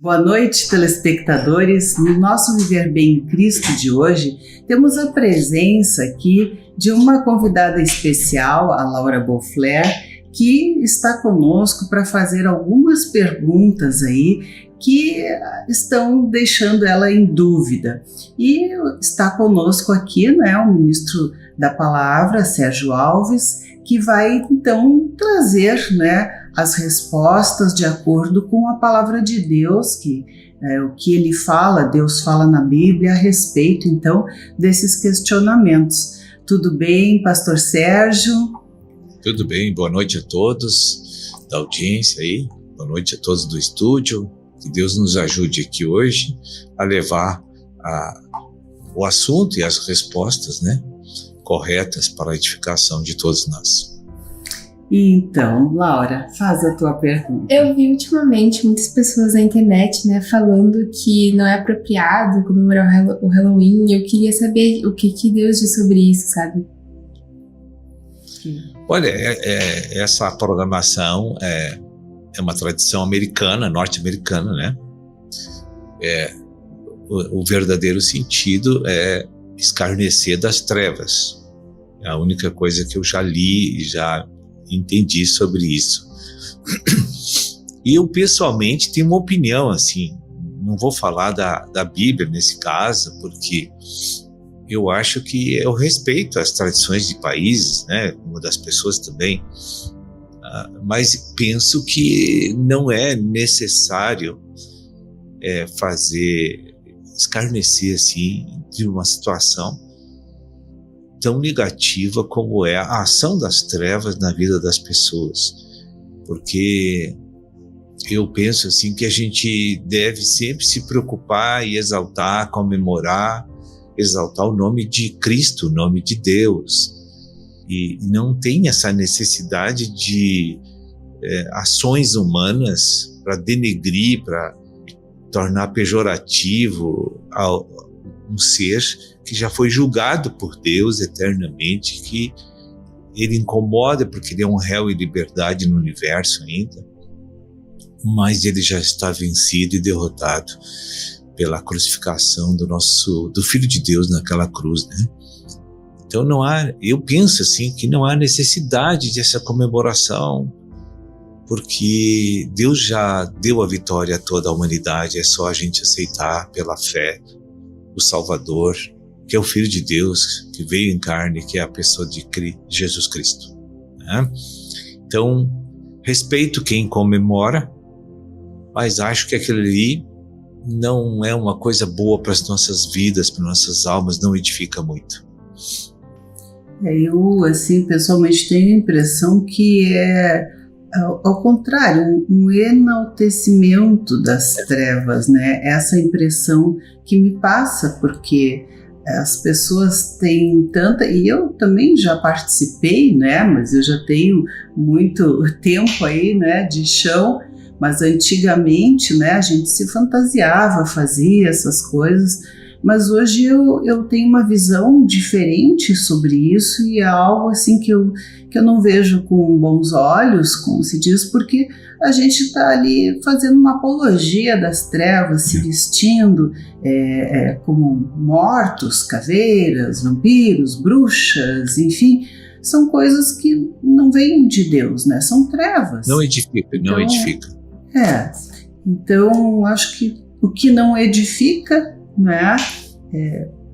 Boa noite, telespectadores. No nosso Viver Bem em Cristo de hoje, temos a presença aqui de uma convidada especial, a Laura Beauflair, que está conosco para fazer algumas perguntas aí que estão deixando ela em dúvida. E está conosco aqui, né, o ministro da Palavra, Sérgio Alves, que vai então trazer, né, as respostas de acordo com a palavra de Deus, que o que ele fala, Deus fala na Bíblia a respeito então desses questionamentos. Tudo bem, pastor Sérgio? Tudo bem, boa noite a todos da audiência aí, boa noite a todos do estúdio. Que Deus nos ajude aqui hoje a levar o assunto e as respostas, né, corretas para a edificação de todos nós. Então, Laura, faz a tua pergunta. Eu vi ultimamente muitas pessoas na internet, né, falando que não é apropriado comemorar o Halloween. Eu queria saber o que Deus diz sobre isso, sabe? Olha, essa programação é uma tradição americana, norte-americana, né? O verdadeiro sentido é escarnecer das trevas. É a única coisa que eu já li e já entendi sobre isso. E eu pessoalmente tenho uma opinião, assim, não vou falar da Bíblia nesse caso, porque eu acho que eu respeito as tradições de países, né, uma das pessoas também, mas penso que não é necessário escarnecer assim de uma situação tão negativa como é a ação das trevas na vida das pessoas, porque eu penso assim que a gente deve sempre se preocupar e exaltar, comemorar, exaltar o nome de Cristo, o nome de Deus, e não tem essa necessidade de ações humanas para denegrir, para tornar pejorativo um ser que já foi julgado por Deus eternamente, que ele incomoda porque ele é um réu em liberdade no universo ainda, mas ele já está vencido e derrotado pela crucificação do Filho de Deus naquela cruz, né? Então eu penso assim que não há necessidade dessa comemoração, porque Deus já deu a vitória a toda a humanidade, é só a gente aceitar pela fé o Salvador, que é o Filho de Deus, que veio em carne, que é a pessoa de Jesus Cristo, né? Então, respeito quem comemora, mas acho que aquilo ali não é uma coisa boa para as nossas vidas, para nossas almas, não edifica muito. Eu, assim, pessoalmente tenho a impressão que ao contrário, um enaltecimento das trevas, né? Essa impressão que me passa, porque as pessoas têm tanta... E eu também já participei, né? Mas eu já tenho muito tempo aí, né, de chão. Mas antigamente, né, a gente se fantasiava, fazia essas coisas. Mas hoje eu tenho uma visão diferente sobre isso e é algo assim que eu não vejo com bons olhos, como se diz, porque a gente está ali fazendo uma apologia das trevas, se vestindo como mortos, caveiras, vampiros, bruxas, enfim, são coisas que não vêm de Deus, né? São trevas. Não edifica, não edifica. Então acho que o que não edifica, né,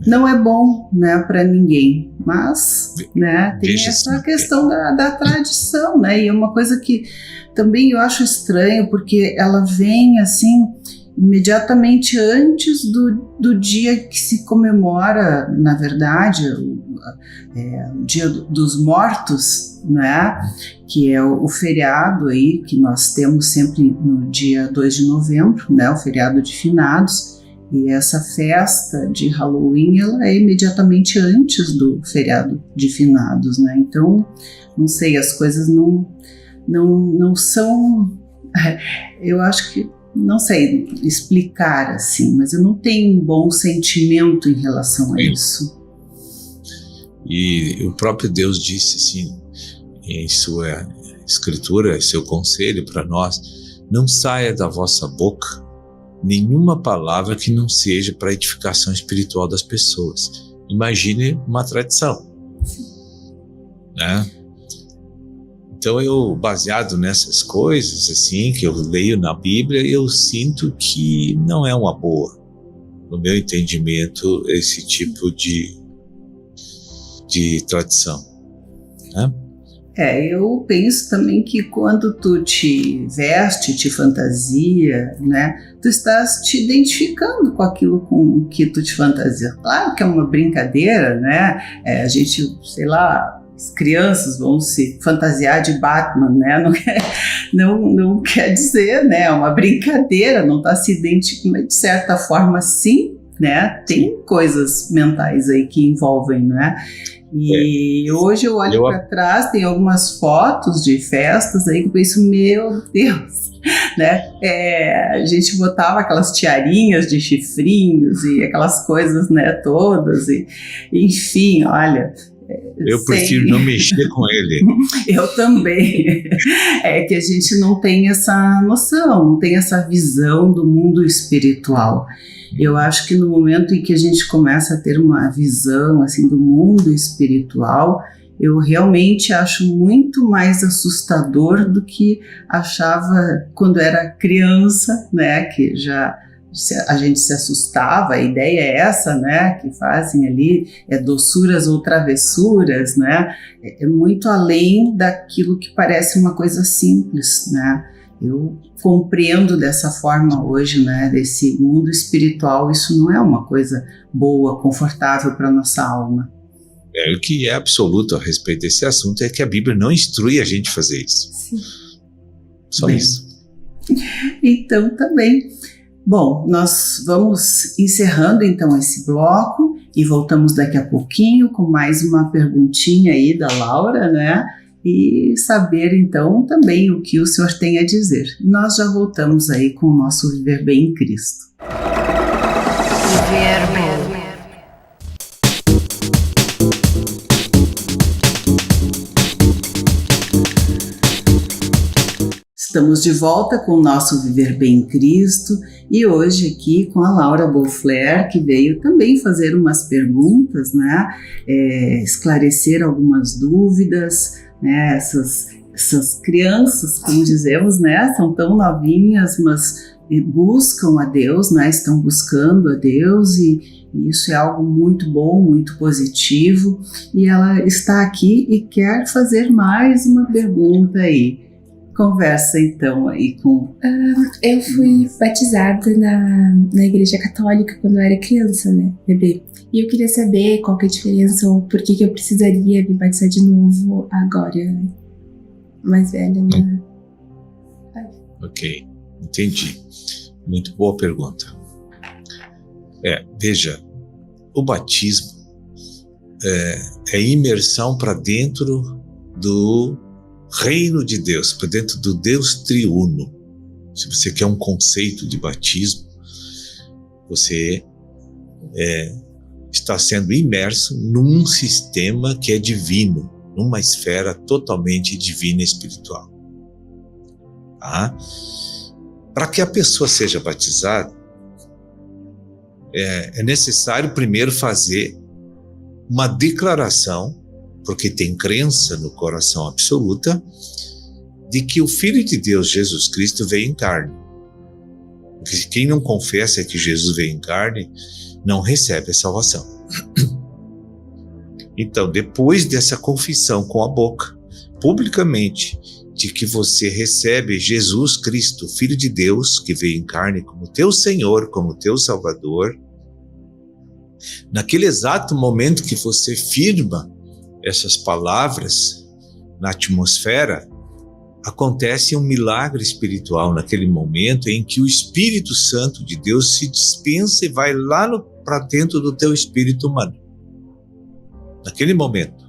não é bom, né, para ninguém, mas, né, tem essa questão da tradição, né, e é uma coisa que também eu acho estranho, porque ela vem assim imediatamente antes do dia que se comemora, na verdade, o Dia dos Mortos, né, que é o feriado aí que nós temos sempre no dia 2 de novembro, né, o feriado de finados. E essa festa de Halloween, ela é imediatamente antes do feriado de finados, né? Então, não sei, as coisas não são... Eu acho que, não sei explicar assim, mas eu não tenho um bom sentimento em relação a isso. E o próprio Deus disse assim, em sua escritura, seu conselho para nós, não saia da vossa boca nenhuma palavra que não seja para a edificação espiritual das pessoas. Imagine uma tradição, né? Então eu, baseado nessas coisas assim que eu leio na Bíblia, eu sinto que não é uma boa, no meu entendimento, esse tipo de tradição, né? Eu penso também que quando tu te veste, te fantasia, né, tu estás te identificando com aquilo com que tu te fantasia. Claro que é uma brincadeira, né? A gente, sei lá, as crianças vão se fantasiar de Batman, né? Não quer dizer, né? É uma brincadeira, não está se identificando, mas de certa forma sim, né? Tem coisas mentais aí que envolvem, né? E hoje eu olho para trás, tem algumas fotos de festas aí que eu penso, meu Deus, né? A gente botava aquelas tiarinhas de chifrinhos e aquelas coisas, né, todas, e enfim, olha. Eu prefiro não mexer com ele. Eu também. É que a gente não tem essa noção, não tem essa visão do mundo espiritual. Eu acho que no momento em que a gente começa a ter uma visão assim do mundo espiritual, eu realmente acho muito mais assustador do que achava quando era criança, né? Que já a gente se assustava, a ideia é essa, né? Que fazem ali doçuras ou travessuras, né? É muito além daquilo que parece uma coisa simples, né? Eu compreendo dessa forma hoje, né, desse mundo espiritual, isso não é uma coisa boa, confortável para a nossa alma. O que é absoluto a respeito desse assunto é que a Bíblia não instrui a gente a fazer isso. Sim. Só isso. Então, tá bem. Bom, nós vamos encerrando então esse bloco e voltamos daqui a pouquinho com mais uma perguntinha aí da Laura, né? E saber então também o que o Senhor tem a dizer. Nós já voltamos aí com o nosso Viver Bem em Cristo. Viver Bem. Estamos de volta com o nosso Viver Bem em Cristo e hoje aqui com a Laura Beauflair, que veio também fazer umas perguntas, né? Esclarecer algumas dúvidas, né? Essas crianças, como dizemos, né? São tão novinhas, mas buscam a Deus, né? Estão buscando a Deus e isso é algo muito bom, muito positivo. E ela está aqui e quer fazer mais uma pergunta aí. Conversa então aí com... Eu fui batizada na igreja católica quando eu era criança, né, bebê. E eu queria saber qual que é a diferença ou por que eu precisaria me batizar de novo agora, mais velha, né? Ok, entendi. Muito boa pergunta. Veja, o batismo é imersão para dentro do reino de Deus, para dentro do Deus triuno. Se você quer um conceito de batismo, você está sendo imerso num sistema que é divino, numa esfera totalmente divina e espiritual. Tá? Para que a pessoa seja batizada, é necessário primeiro fazer uma declaração, porque tem crença no coração absoluta, de que o Filho de Deus, Jesus Cristo, veio em carne. Porque quem não confessa que Jesus veio em carne, não recebe a salvação. Então, depois dessa confissão com a boca, publicamente, de que você recebe Jesus Cristo, Filho de Deus, que veio em carne como teu Senhor, como teu Salvador, naquele exato momento que você firma essas palavras na atmosfera, acontece um milagre espiritual naquele momento em que o Espírito Santo de Deus se dispensa e vai lá para dentro do teu espírito humano. Naquele momento.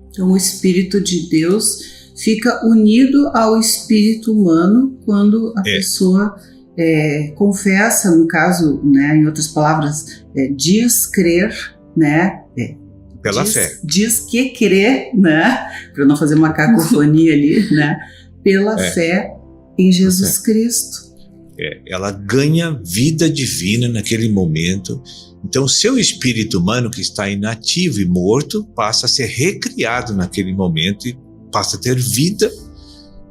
Então o Espírito de Deus fica unido ao espírito humano quando a pessoa confessa, no caso, né, em outras palavras, diz crer, né? Pela fé. Diz que crê, né? Para não fazer uma cacofonia ali, né? Pela fé em Jesus Cristo. Ela ganha vida divina naquele momento. Então, seu espírito humano que está inativo e morto passa a ser recriado naquele momento e passa a ter vida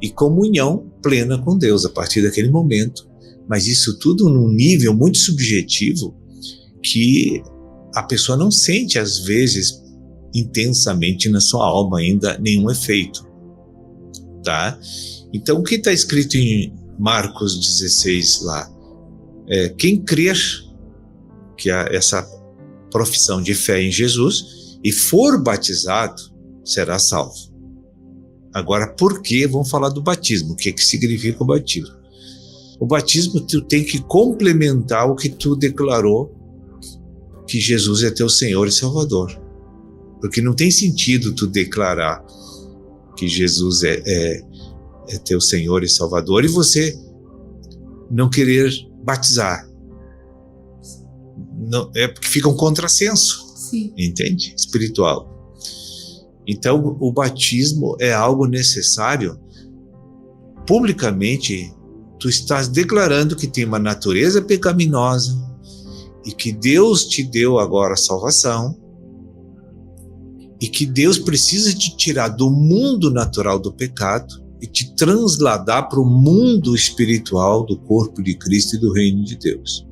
e comunhão plena com Deus a partir daquele momento. Mas isso tudo num nível muito subjetivo que a pessoa não sente, às vezes, intensamente na sua alma ainda nenhum efeito. Tá? Então, o que está escrito em Marcos 16 lá? Quem crer que há essa profissão de fé em Jesus e for batizado, será salvo. Agora, por que? Vamos falar do batismo. O que significa o batismo? O batismo, tu tem que complementar o que tu declarou, que Jesus é teu Senhor e Salvador. Porque não tem sentido tu declarar que Jesus é teu Senhor e Salvador e você não querer batizar. Não, porque fica um contrassenso. Sim. Entende? Espiritual. Então, o batismo é algo necessário. Publicamente, tu estás declarando que tem uma natureza pecaminosa e que Deus te deu agora a salvação e que Deus precisa te tirar do mundo natural do pecado e te transladar para o mundo espiritual do corpo de Cristo e do reino de Deus.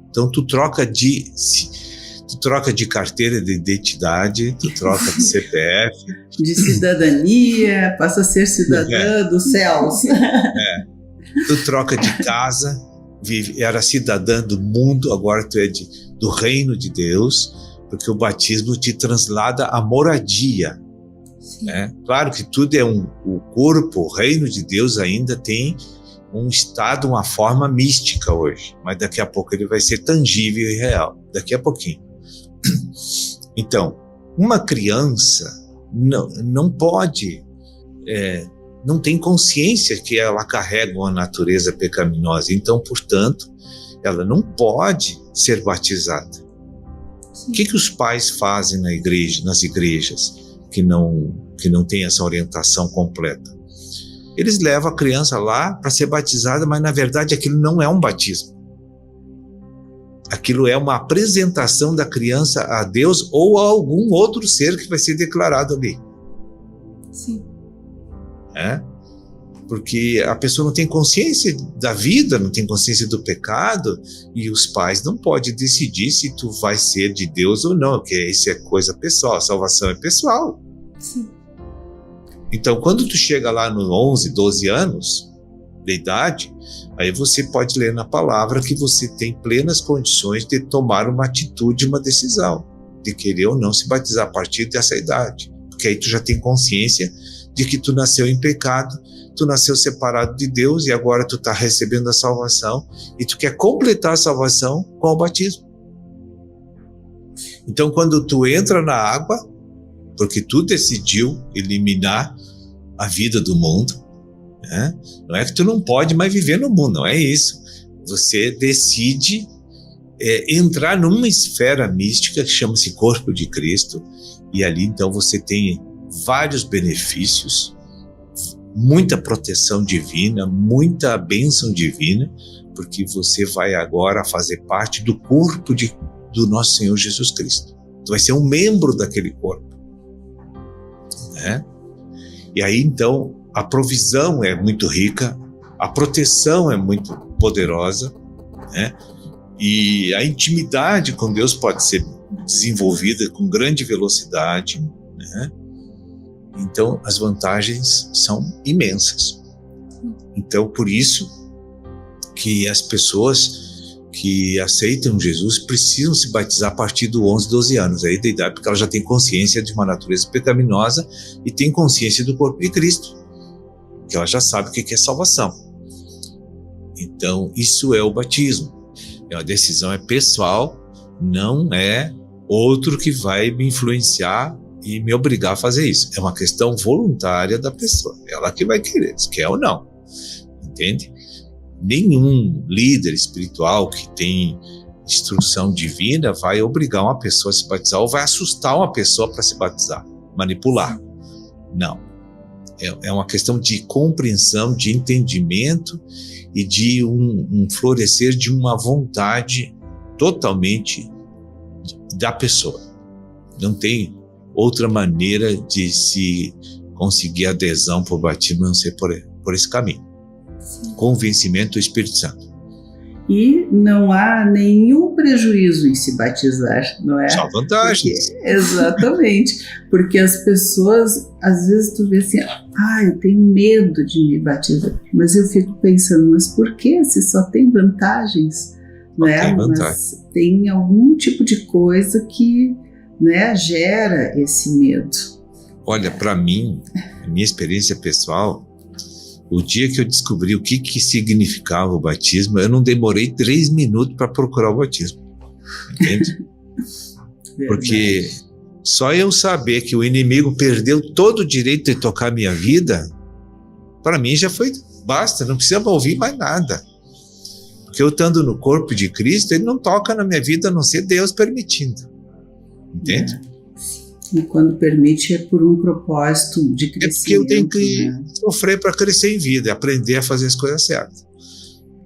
Então, tu troca de carteira de identidade, tu troca de CPF. De cidadania, passa a ser cidadã dos céus. Tu troca de casa, era cidadã do mundo, agora tu é do reino de Deus, porque o batismo te translada à moradia. Né? Claro que tudo é o corpo, o reino de Deus ainda tem um estado, uma forma mística hoje, mas daqui a pouco ele vai ser tangível e real, daqui a pouquinho. Então, uma criança não pode, não tem consciência que ela carrega uma natureza pecaminosa, então, portanto, ela não pode ser batizada. O que os pais fazem nas igrejas que não tem essa orientação completa? Eles levam a criança lá para ser batizada, mas na verdade aquilo não é um batismo. Aquilo é uma apresentação da criança a Deus ou a algum outro ser que vai ser declarado ali. Sim. Porque a pessoa não tem consciência da vida, não tem consciência do pecado, e os pais não podem decidir se tu vai ser de Deus ou não, porque isso é coisa pessoal, a salvação é pessoal. Sim. Então, quando tu chega lá nos 11, 12 anos de idade, aí você pode ler na palavra que você tem plenas condições de tomar uma atitude, uma decisão, de querer ou não se batizar a partir dessa idade. Porque aí tu já tem consciência de que tu nasceu em pecado, tu nasceu separado de Deus e agora tu está recebendo a salvação e tu quer completar a salvação com o batismo. Então, quando tu entra na água, porque tu decidiu eliminar a vida do mundo, né? Não é que tu não pode mais viver no mundo, não é isso. Você decide entrar numa esfera mística que chama-se corpo de Cristo, e ali então você tem vários benefícios, muita proteção divina, muita bênção divina, porque você vai agora fazer parte do corpo do nosso Senhor Jesus Cristo. Tu vai ser um membro daquele corpo. Né? E aí então a provisão é muito rica, a proteção é muito poderosa, né? E a intimidade com Deus pode ser desenvolvida com grande velocidade, né? Então as vantagens são imensas. Então por isso que as pessoas que aceitam Jesus precisam se batizar a partir do 11, 12 anos aí da idade, porque ela já tem consciência de uma natureza pecaminosa e tem consciência do corpo de Cristo, que ela já sabe o que é salvação. Então isso é o batismo. A decisão é pessoal, não é outro que vai me influenciar e me obrigar a fazer isso. É uma questão voluntária da pessoa, ela que vai querer, se quer ou não, entende? Nenhum líder espiritual que tem instrução divina vai obrigar uma pessoa a se batizar ou vai assustar uma pessoa para se batizar, manipular. Não. é uma questão de compreensão, de entendimento e de um florescer de uma vontade totalmente da pessoa. Não tem outra maneira de se conseguir adesão por batismo a não ser por esse caminho. Convencimento do Espírito Santo. E não há nenhum prejuízo em se batizar, não é? Só vantagens. Exatamente. Porque as pessoas, às vezes tu vê assim, eu tenho medo de me batizar. Mas eu fico pensando, mas por que se só tem vantagens? Não é? Tem vantagem. Mas tem algum tipo de coisa que, né, gera esse medo. Olha, para mim, a minha experiência pessoal, o dia que eu descobri o que significava o batismo, eu não demorei 3 minutos para procurar o batismo. Entende? Porque só eu saber que o inimigo perdeu todo o direito de tocar minha vida, para mim já foi, basta, não precisa ouvir mais nada. Porque eu estando no corpo de Cristo, ele não toca na minha vida a não ser Deus permitindo. Entende? E quando permite é por um propósito de crescimento. É porque eu tenho que sofrer para crescer em vida, aprender a fazer as coisas certas.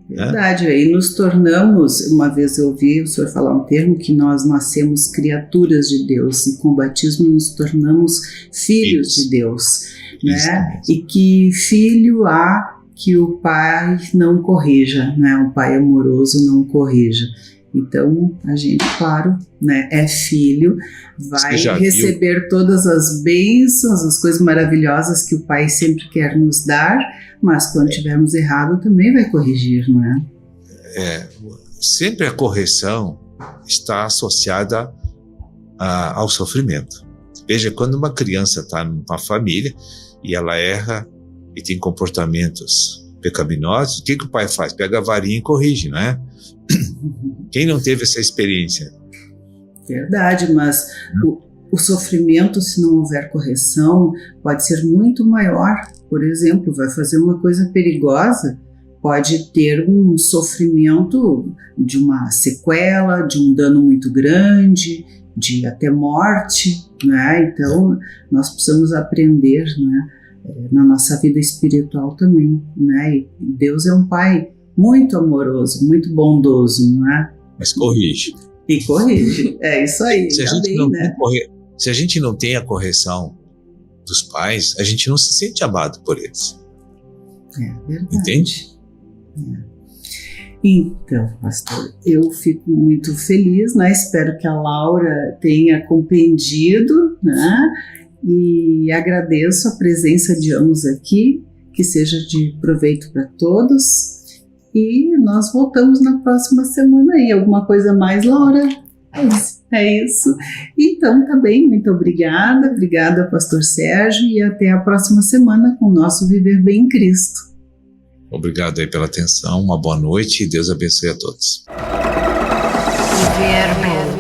Verdade, aí nos tornamos, uma vez eu ouvi o senhor falar um termo, que nós nascemos criaturas de Deus e com o batismo nos tornamos filhos de Deus, né? E que filho há que o pai não corrija, né? O pai amoroso não corrija. Então, a gente, claro, né, é filho, vai receber todas as bênçãos, as coisas maravilhosas que o Pai sempre quer nos dar, mas quando tivermos errado também vai corrigir, não é? Sempre a correção está associada ao sofrimento. Veja, quando uma criança está numa família e ela erra e tem comportamentos pecaminosos, o que o pai faz? Pega a varinha e corrige, não é? Quem não teve essa experiência? Verdade, mas o sofrimento, se não houver correção, pode ser muito maior. Por exemplo, vai fazer uma coisa perigosa, pode ter um sofrimento de uma sequela, de um dano muito grande, de até morte, né? Então, nós precisamos aprender, né, na nossa vida espiritual também, né? E Deus é um Pai muito amoroso, muito bondoso, não é? Mas corrige. E corrige, é isso aí. Se a gente não tem a correção dos pais, a gente não se sente amado por eles. É verdade. Entende? Então, pastor, eu fico muito feliz, né? Espero que a Laura tenha compreendido, né? E agradeço a presença de ambos aqui, que seja de proveito para todos. E nós voltamos na próxima semana aí. Alguma coisa mais, Laura? É isso. Então, tá bem. Muito obrigada. Obrigada, pastor Sérgio. E até a próxima semana com o nosso Viver Bem em Cristo. Obrigado aí pela atenção. Uma boa noite e Deus abençoe a todos. Viver Bem.